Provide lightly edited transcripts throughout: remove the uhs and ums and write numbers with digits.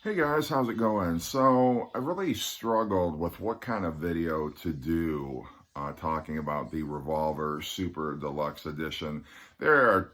Hey guys, how's it going? So I really struggled with what kind of video to do talking about the Revolver Super Deluxe Edition. There are a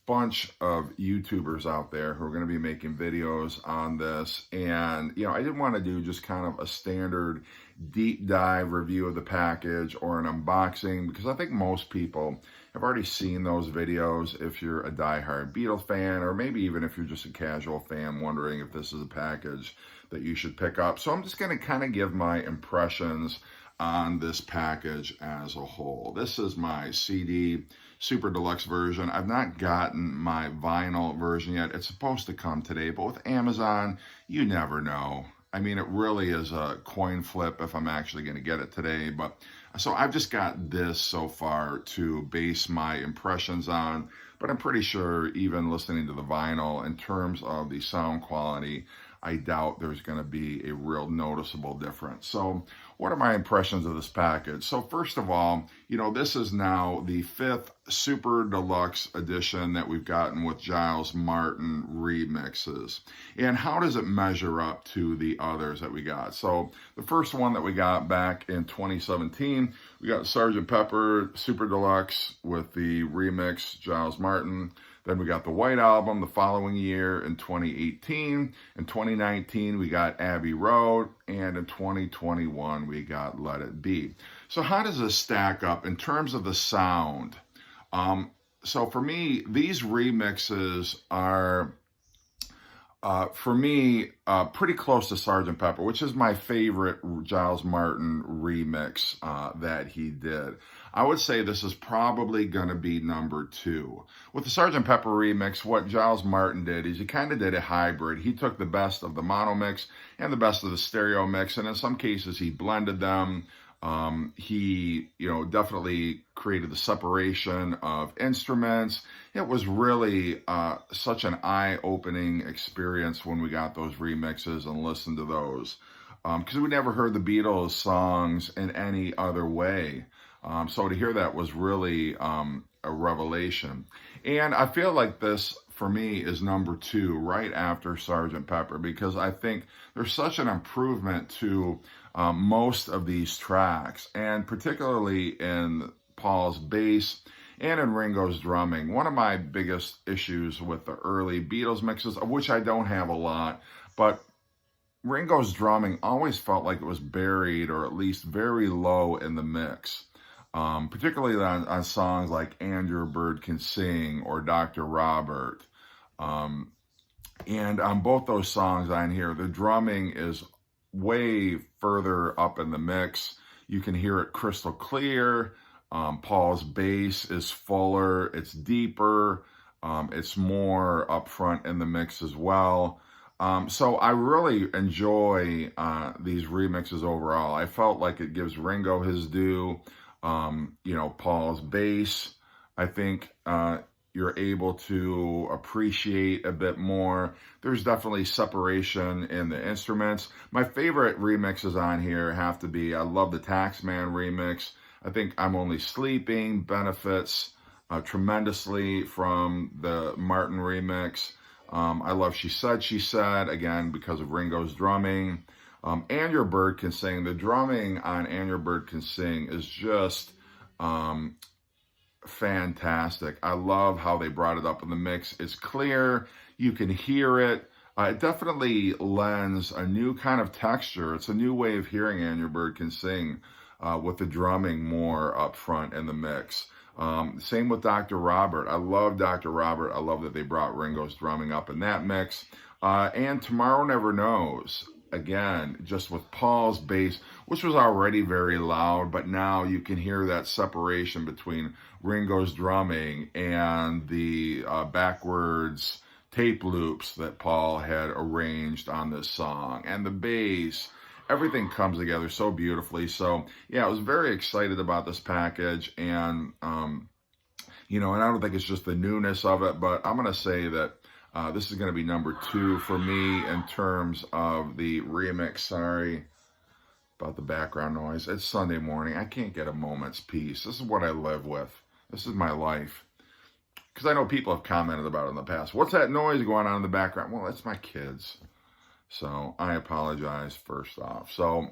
bunch of YouTubers out there who are going to be making videos on this, and I didn't want to do just kind of a standard deep dive review of the package or an unboxing because I think most people have already seen those videos if you're a diehard Beatles fan, or maybe even if you're just a casual fan wondering if this is a package that you should pick up. So I'm just going to kind of give my impressions on this package as a whole. This is my CD Super Deluxe version. I've not gotten my vinyl version yet. It's supposed to come today, but with Amazon, you never know. I mean, it really is a coin flip if I'm actually going to get it today. But so I've just got this so far to base my impressions on. But I'm pretty sure even listening to the vinyl, in terms of the sound quality, I doubt there's going to be a real noticeable difference. So what are my impressions of this package? So first of all, this is now the 5th Super Deluxe edition that we've gotten with Giles Martin remixes. And how does it measure up to the others that we got? So the first one that we got back in 2017, we got Sgt. Pepper Super Deluxe with the remix Giles Martin. Then we got the White Album the following year in 2018. In 2019, we got Abbey Road. And in 2021, we got Let It Be. So how does this stack up in terms of the sound? So for me, these remixes are, pretty close to Sgt. Pepper, which is my favorite Giles Martin remix that he did. I would say this is probably going to be number 2. With the Sgt. Pepper remix, what Giles Martin did is he kind of did a hybrid. He took the best of the mono mix and the best of the stereo mix, and in some cases he blended them. He, definitely created the separation of instruments. It was really such an eye-opening experience when we got those remixes and listened to those. Because we never heard the Beatles songs in any other way. So to hear that was really a revelation. And I feel like this, for me, is number 2 right after Sgt. Pepper, because I think there's such an improvement to most of these tracks, and particularly in Paul's bass and in Ringo's drumming. One of my biggest issues with the early Beatles mixes, of which I don't have a lot, but Ringo's drumming always felt like it was buried, or at least very low in the mix. Particularly on songs like And Your Bird Can Sing or Dr. Robert. And on both those songs on here, the drumming is way further up in the mix. You can hear it crystal clear. Paul's bass is fuller, it's deeper, it's more upfront in the mix as well. So I really enjoy these remixes overall. I felt like it gives Ringo his due. Paul's bass, I think you're able to appreciate a bit more. There's definitely separation in the instruments. My favorite remixes on here have to be, I love the Taxman remix. I think I'm Only Sleeping benefits tremendously from the Martin remix. I love She Said, again, because of Ringo's drumming. And Your Bird Can Sing. The drumming on And Your Bird Can Sing is just fantastic. I love how they brought it up in the mix. It's clear. You can hear it. It definitely lends a new kind of texture. It's a new way of hearing And Your Bird Can Sing with the drumming more up front in the mix. Same with Dr. Robert. I love Dr. Robert. I love that they brought Ringo's drumming up in that mix. And Tomorrow Never Knows. Again, just with Paul's bass, which was already very loud, but now you can hear that separation between Ringo's drumming and the backwards tape loops that Paul had arranged on this song. And the bass, everything comes together so beautifully. So, yeah, I was very excited about this package. And, and I don't think it's just the newness of it, but I'm going to say that this is going to be number 2 for me in terms of the remix. Sorry about the background noise. It's Sunday morning. I can't get a moment's peace. This is what I live with. This is my life. Because I know people have commented about it in the past. What's that noise going on in the background? Well, that's my kids. So I apologize first off. So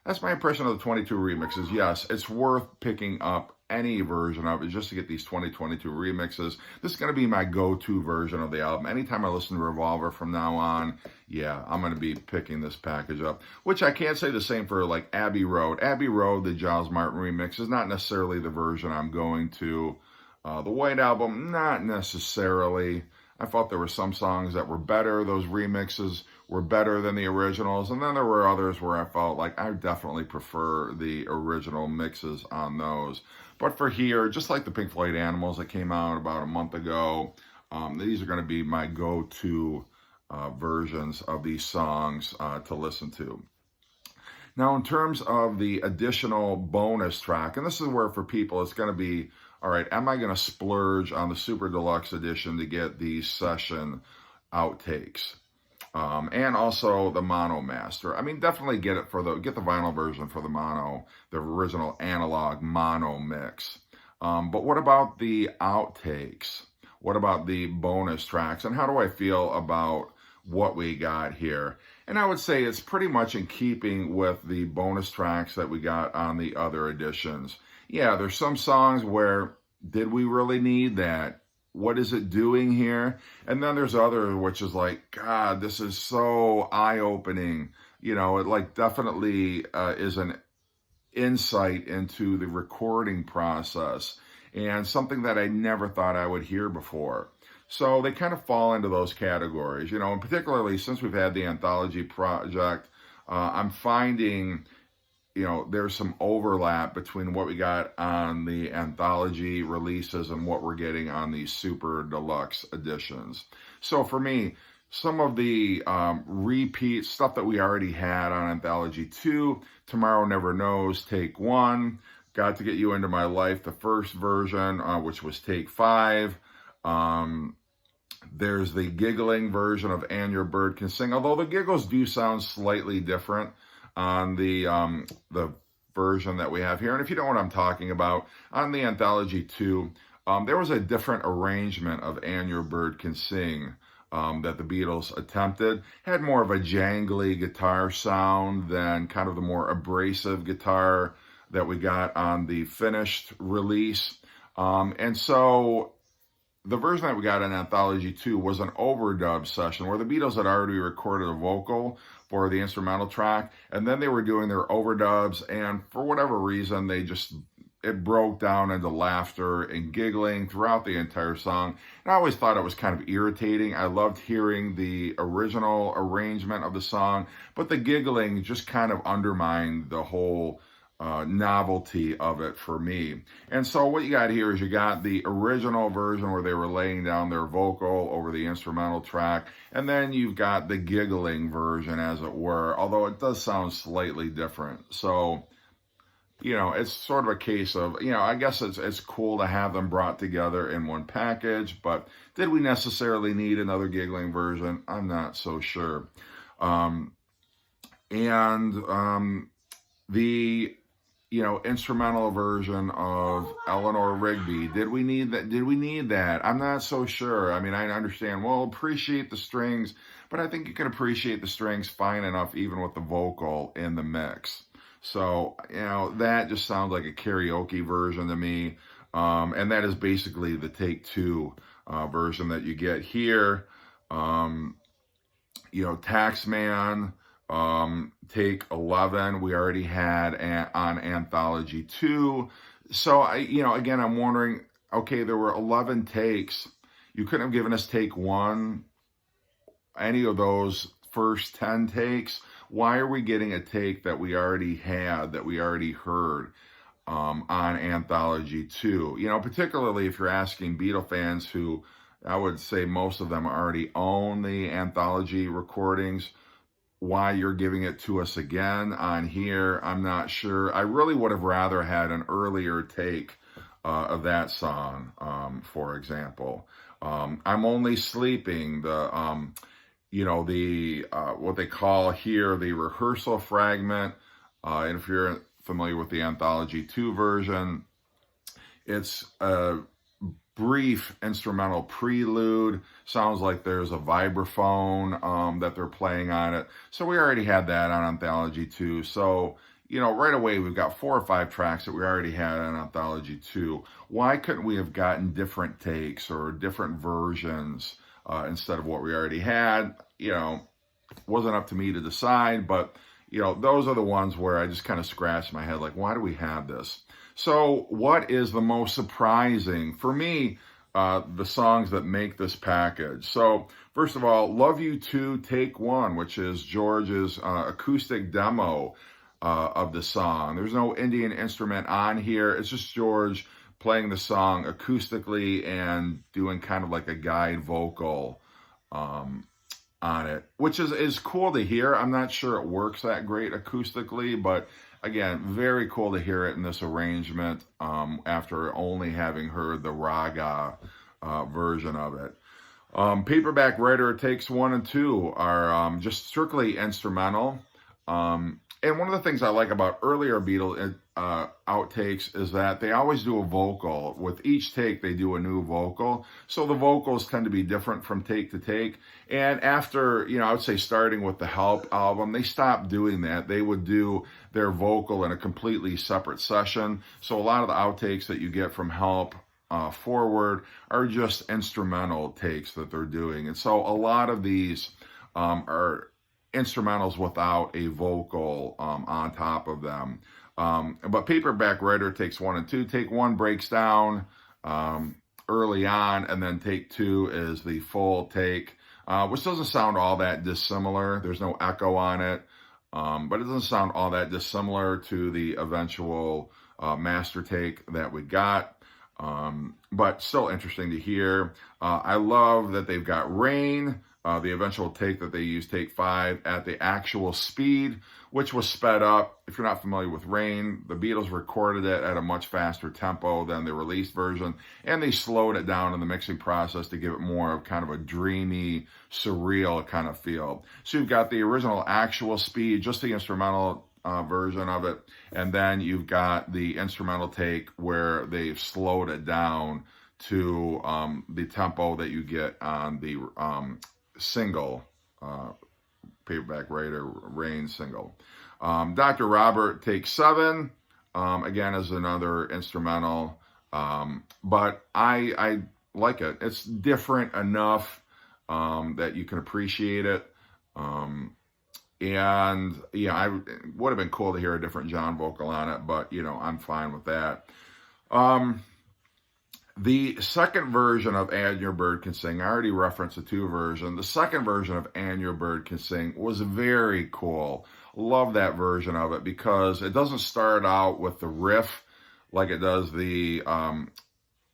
that's my impression of the 22 remixes. Yes, it's worth picking up any version of it just to get these 2022 remixes. This is going to be my go-to version of the album. Anytime I listen to Revolver from now on, yeah, I'm going to be picking this package up, which I can't say the same for like Abbey Road. Abbey Road, the Giles Martin remix, is not necessarily the version I'm going to. The White Album, not necessarily. I thought there were some songs that were better. Those remixes were better than the originals. And then there were others where I felt like I definitely prefer the original mixes on those. But for here, just like the Pink Floyd Animals that came out about a month ago, these are going to be my go-to versions of these songs to listen to. Now, in terms of the additional bonus track, and this is where for people it's going to be, all right, am I going to splurge on the Super Deluxe Edition to get these session outtakes? And also the mono master. I mean, definitely get the vinyl version for the mono, the original analog mono mix. But what about the outtakes? What about the bonus tracks? And how do I feel about what we got here? And I would say it's pretty much in keeping with the bonus tracks that we got on the other editions. Yeah, there's some songs where, did we really need that? What is it doing here? And then there's others which is like, God, this is so eye-opening. You know, it like definitely is an insight into the recording process and something that I never thought I would hear before. So they kind of fall into those categories, you know, and particularly since we've had the anthology project, I'm finding, you know, there's some overlap between what we got on the anthology releases and what we're getting on these super deluxe editions. So for me, some of the repeat stuff that we already had on Anthology 2, Tomorrow Never Knows, Take 1, Got to Get You Into My Life, the first version, which was Take 5. There's the giggling version of And Your Bird Can Sing, although the giggles do sound slightly different on the version that we have here. And if you don't know what I'm talking about, on the Anthology 2, there was a different arrangement of And Your Bird Can Sing that the Beatles attempted. Had more of a jangly guitar sound than kind of the more abrasive guitar that we got on the finished release. And so the version that we got in Anthology 2 was an overdub session where the Beatles had already recorded a vocal for the instrumental track, and then they were doing their overdubs, and for whatever reason, it broke down into laughter and giggling throughout the entire song. And I always thought it was kind of irritating. I loved hearing the original arrangement of the song, but the giggling just kind of undermined the whole novelty of it for me. And so what you got here is you got the original version where they were laying down their vocal over the instrumental track, and then you've got the giggling version, as it were, although it does sound slightly different. So, you know, it's sort of a case of, you know, I guess it's cool to have them brought together in one package, but did we necessarily need another giggling version? I'm not so sure. The instrumental version of Eleanor Rigby. Did we need that? Did we need that? I'm not so sure. I mean, I understand, well, appreciate the strings, but I think you can appreciate the strings fine enough even with the vocal in the mix. So, you know, that just sounds like a karaoke version to me. And that is basically the Take 2 version that you get here. Taxman, Take 11, we already had on Anthology 2. So, again, I'm wondering, okay, there were 11 takes. You couldn't have given us Take 1, any of those first 10 takes. Why are we getting a take that we already had, that we already heard on Anthology 2? You know, particularly if you're asking Beatle fans who, I would say most of them already own the Anthology recordings, why you're giving it to us again on here, I'm not sure. I really would have rather had an earlier take of that song, for example. I'm Only Sleeping, what they call here the rehearsal fragment. And if you're familiar with the Anthology 2 version, it's brief instrumental prelude. Sounds like there's a vibraphone that they're playing on it. So we already had that on Anthology 2. So, you know, right away we've got 4 or 5 tracks that we already had on Anthology 2. Why couldn't we have gotten different takes or different versions instead of what we already had? You know, wasn't up to me to decide, but you know, those are the ones where I just kind of scratched my head, like, why do we have this? So what is the most surprising for me, the songs that make this package? So first of all, Love You 2 Take 1, which is George's acoustic demo of the song. There's no Indian instrument on here. It's just George playing the song acoustically and doing kind of like a guide vocal on it, which is cool to hear. I'm not sure it works that great acoustically, but again, very cool to hear it in this arrangement after only having heard the raga version of it. Paperback Writer Takes 1 and 2 are just strictly instrumental. And one of the things I like about earlier Beatles outtakes is that they always do a vocal. With each take, they do a new vocal. So the vocals tend to be different from take to take. And after, you know, I would say starting with the Help album, they stopped doing that. They would do their vocal in a completely separate session. So a lot of the outtakes that you get from Help forward are just instrumental takes that they're doing. And so a lot of these are instrumentals without a vocal on top of them. But Paperback Writer Takes 1 and 2. Take 1 breaks down early on, and then take 2 is the full take, which doesn't sound all that dissimilar. There's no echo on it, but it doesn't sound all that dissimilar to the eventual master take that we got. But still interesting to hear. I love that they've got Rain, the eventual take that they use, take 5, at the actual speed, which was sped up. If you're not familiar with Rain, the Beatles recorded it at a much faster tempo than the released version, and they slowed it down in the mixing process to give it more of kind of a dreamy, surreal kind of feel. So you've got the original actual speed, just the instrumental version of it, and then you've got the instrumental take where they've slowed it down to the tempo that you get on the single, Paperback Writer Rain single. Dr. Robert Takes 7, again, is another instrumental, but I like it. It's different enough that you can appreciate it. And yeah, it would have been cool to hear a different John vocal on it, but you know, I'm fine with that. The second version of And Your Bird Can Sing, I already referenced the 2 version. The second version of And Your Bird Can Sing was very cool. Love that version of it because it doesn't start out with the riff like it does the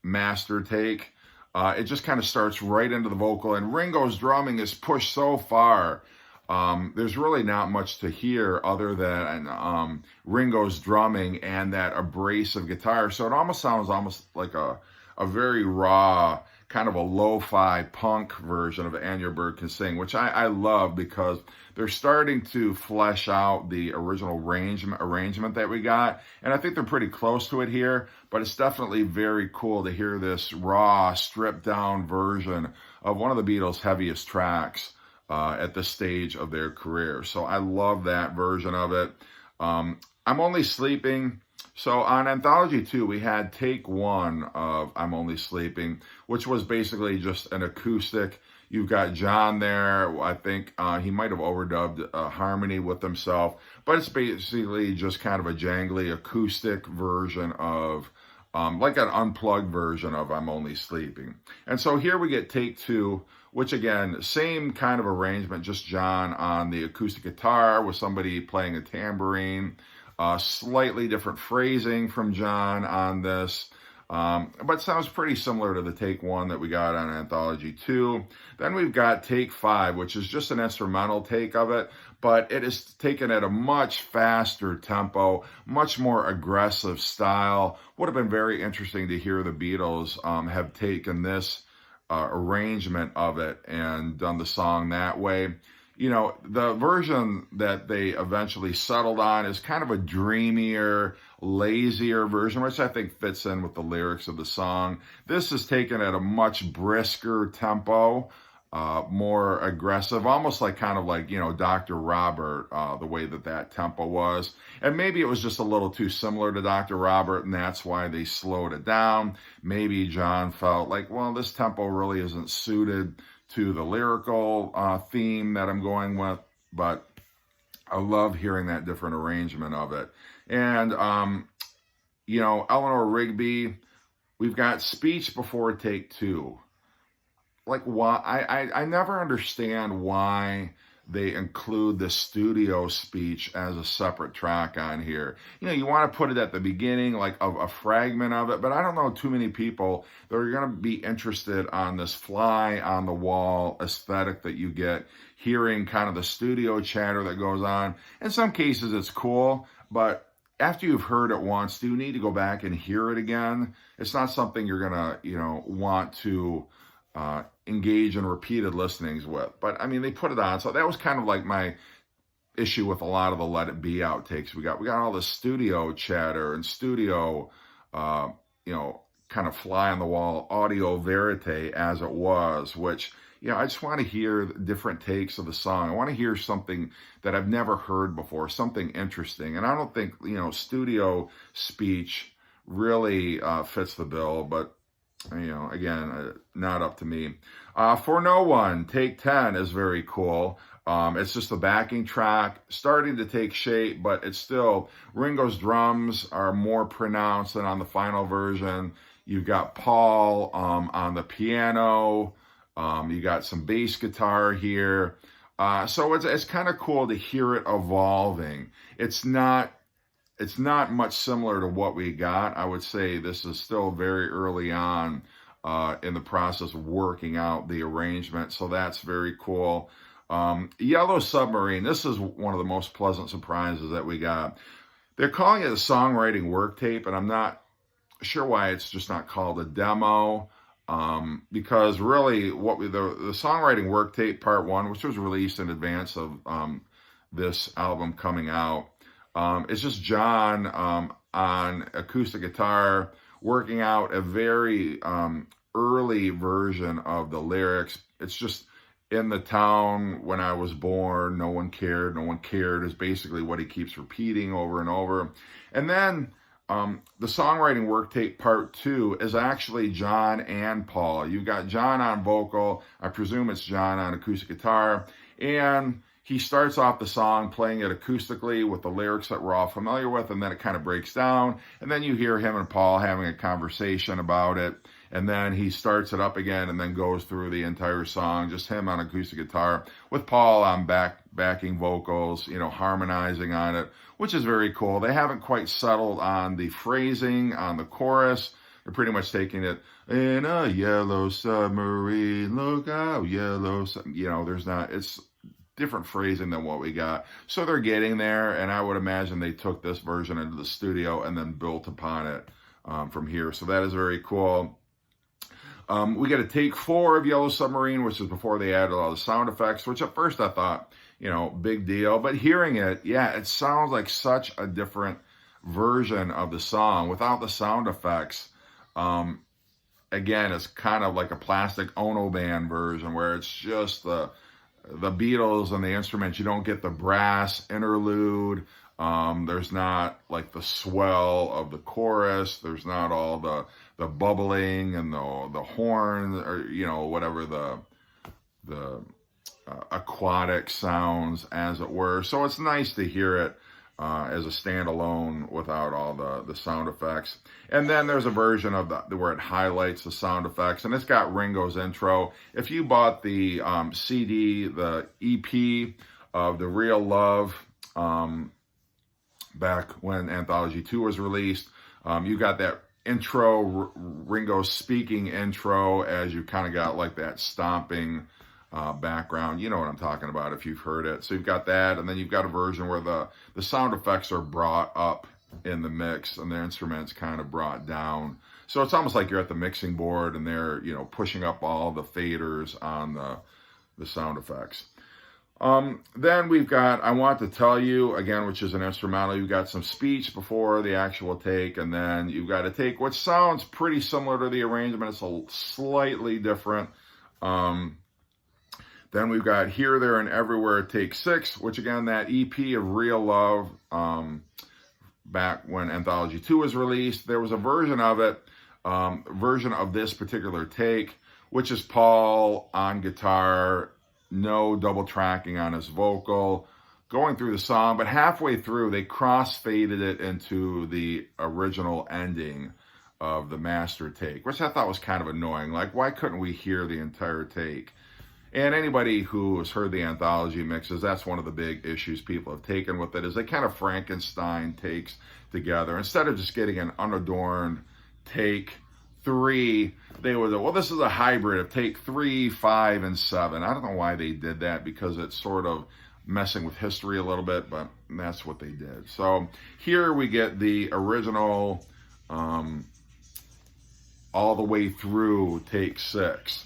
master take. It just kind of starts right into the vocal, and Ringo's drumming is pushed so far. There's really not much to hear other than Ringo's drumming and that abrasive guitar. So it almost sounds like a very raw, kind of a lo-fi punk version of And Your Bird Can Sing, which I love because they're starting to flesh out the original arrangement that we got. And I think they're pretty close to it here, but it's definitely very cool to hear this raw, stripped down version of one of the Beatles' heaviest tracks at this stage of their career. So I love that version of it. I'm Only Sleeping. So on Anthology 2, we had take 1 of I'm Only Sleeping, which was basically just an acoustic. You've got John there. I think he might have overdubbed a harmony with himself, but it's basically just kind of a jangly acoustic version of, like an unplugged version of I'm Only Sleeping. And so here we get take 2, which again, same kind of arrangement, just John on the acoustic guitar with somebody playing a tambourine. Slightly different phrasing from John on this, but sounds pretty similar to the take 1 that we got on Anthology 2. Then we've got take 5, which is just an instrumental take of it, but it is taken at a much faster tempo, much more aggressive style. Would have been very interesting to hear the Beatles have taken this arrangement of it and done the song that way. the version that they eventually settled on is kind of a dreamier, lazier version, which I think fits in with the lyrics of the song. This is taken at a much brisker tempo, more aggressive, almost like kind of like, Dr. Robert, the way that tempo was. And maybe it was just a little too similar to Dr. Robert, and that's why they slowed it down. Maybe John felt like, well, this tempo really isn't suited to the lyrical theme that I'm going with, but I love hearing that different arrangement of it. And, Eleanor Rigby, we've got Speech Before Take Two. Like, why? I never understand why they include the studio speech as a separate track on here. You want to put it at the beginning, like a fragment of it, but I don't know too many people that are going to be interested on this fly on the wall aesthetic that you get, hearing kind of the studio chatter that goes on. In some cases, it's cool, but after you've heard it once, do you need to go back and hear it again? It's not something you're going to, want to engage in repeated listenings with. But I mean, they put it on. So that was kind of like my issue with a lot of the Let It Be outtakes. We got all this studio chatter and studio, kind of fly on the wall audio verite as it was, which, I just want to hear different takes of the song. I want to hear something that I've never heard before, something interesting. And I don't think, studio speech really fits the bill, but again, not up to me. For No One, Take 10 is very cool. It's just a backing track, starting to take shape, but it's still, Ringo's drums are more pronounced than on the final version. You've got Paul on the piano. You got some bass guitar here. So it's kind of cool to hear it evolving. It's not much similar to what we got. I would say this is still very early on in the process of working out the arrangement, so that's very cool. Yellow Submarine, this is one of the most pleasant surprises that we got. They're calling it a songwriting work tape, and I'm not sure why it's just not called a demo, because really the songwriting work tape part 1, which was released in advance of this album coming out, it's just John on acoustic guitar working out a very early version of the lyrics. It's just, in the town when I was born, no one cared is basically what he keeps repeating over and over. And then the songwriting work tape part 2 is actually John and Paul. You've got John on vocal, I presume it's John on acoustic guitar, and he starts off the song playing it acoustically with the lyrics that we're all familiar with, and then it kind of breaks down, and then you hear him and Paul having a conversation about it, and then he starts it up again and then goes through the entire song, just him on acoustic guitar, with Paul on backing vocals, harmonizing on it, which is very cool. They haven't quite settled on the phrasing on the chorus. They're pretty much taking it, in a yellow submarine, look out, yellow it's different phrasing than what we got. So they're getting there, and I would imagine they took this version into the studio and then built upon it from here. So that is very cool. We got a take 4 of Yellow Submarine, which is before they added all the sound effects, which at first I thought, big deal. But hearing it, it sounds like such a different version of the song without the sound effects. Again, it's kind of like a plastic Ono band version where it's just the Beatles and the instruments. You don't get the brass interlude. There's not like the swell of the chorus. There's not all the bubbling and the horn, or whatever the aquatic sounds, as it were. So it's nice to hear it as a standalone without all the sound effects. And then there's a version of where it highlights the sound effects, and it's got Ringo's intro. If you bought the CD, the EP of The Real Love, back when Anthology 2 was released, you got that intro, Ringo speaking intro, as you kind of got like that stomping background. You know what I'm talking about if you've heard it. So you've got that, and then you've got a version where the sound effects are brought up in the mix and the instruments kind of brought down. So it's almost like you're at the mixing board and they're, pushing up all the faders on the sound effects. Then we've got I Want to Tell You, again, which is an instrumental. You've got some speech before the actual take, and then you've got a take, which sounds pretty similar to the arrangement. It's a slightly different. Then we've got Here, There, and Everywhere, take 6, which again, that EP of Real Love, back when Anthology 2 was released, there was a version of it, version of this particular take, which is Paul on guitar, no double tracking on his vocal, going through the song, but halfway through, they cross-faded it into the original ending of the master take, which I thought was kind of annoying. Like, why couldn't we hear the entire take? And anybody who has heard the anthology mixes, that's one of the big issues people have taken with it, is they kind of Frankenstein takes together. Instead of just getting an unadorned take 3, they would, well, this is a hybrid of take 3, 5, and 7. I don't know why they did that, because it's sort of messing with history a little bit, but that's what they did. So here we get the original all the way through take 6.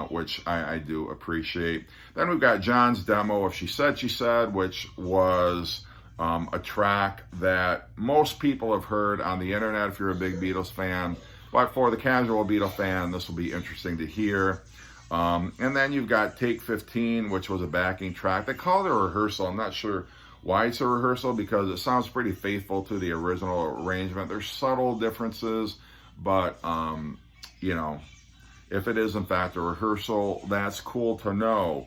Which I do appreciate. Then we've got John's demo of She Said, She Said, which was a track that most people have heard on the internet if you're a big Beatles fan. But for the casual Beatle fan, this will be interesting to hear. And then you've got Take 15, which was a backing track. They call it a rehearsal. I'm not sure why it's a rehearsal, because it sounds pretty faithful to the original arrangement. There's subtle differences, but, you know, if it is, in fact, a rehearsal, that's cool to know.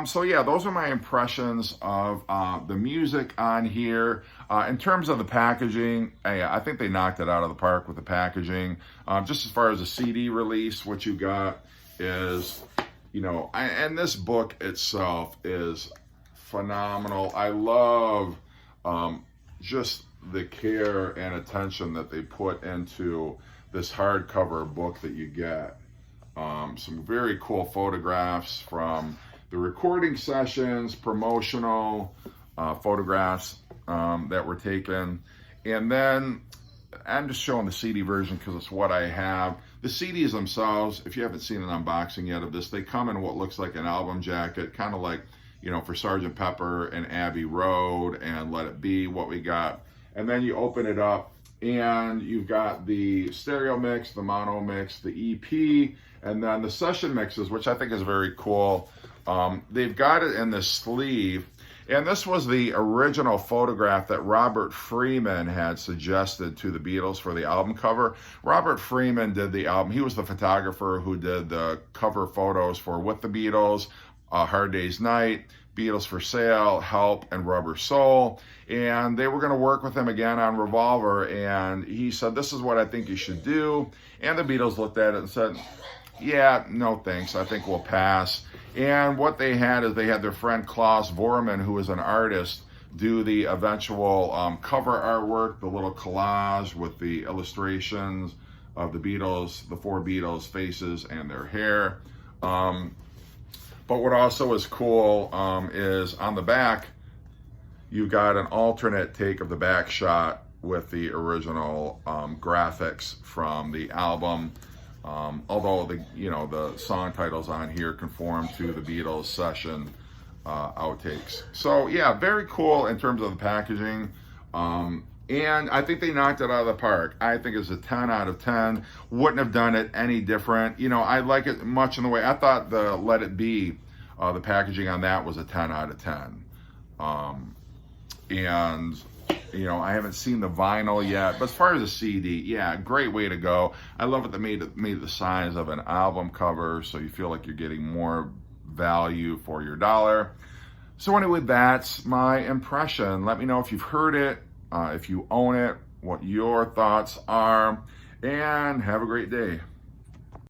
So, yeah, those are my impressions of the music on here. In terms of the packaging, I think they knocked it out of the park with the packaging. Just as far as the CD release, what you got is, you know, and this book itself is phenomenal. I love just the care and attention that they put into this hardcover book that you get. Some very cool photographs from the recording sessions, promotional photographs that were taken. And then I'm just showing the CD version because it's what I have. The CDs themselves, if you haven't seen an unboxing yet of this, they come in what looks like an album jacket, kind of like, you know, for Sgt. Pepper and Abbey Road and Let It Be, what we got. And then you open it up, and you've got the stereo mix, the mono mix, the EP, and then the session mixes, which I think is very cool. They've got it in the sleeve, and this was the original photograph that Robert Freeman had suggested to the Beatles for the album cover. Robert Freeman did the album. He was the photographer who did the cover photos for With the Beatles, Hard Day's Night, Beatles for Sale, Help, and Rubber Soul. And they were going to work with him again on Revolver, and he said, this is what I think you should do. And the Beatles looked at it and said, yeah, no thanks, I think we'll pass. And what they had is they had their friend Klaus Vorman, who is an artist, do the eventual cover artwork, the little collage with the illustrations of the Beatles, the 4 Beatles faces and their hair. But what also is cool is on the back, you've got an alternate take of the back shot with the original graphics from the album. Although the song titles on here conform to the Beatles session outtakes. So yeah, very cool in terms of the packaging. And I think they knocked it out of the park. I think it's a 10 out of 10. Wouldn't have done it any different. You know, I like it much in the way, I thought the Let It Be, the packaging on that was a 10 out of 10. And, you know, I haven't seen the vinyl yet. But as far as the CD, yeah, great way to go. I love it. They made it the size of an album cover, so you feel like you're getting more value for your dollar. So anyway, that's my impression. Let me know if you've heard it. If you own it, what your thoughts are, and have a great day.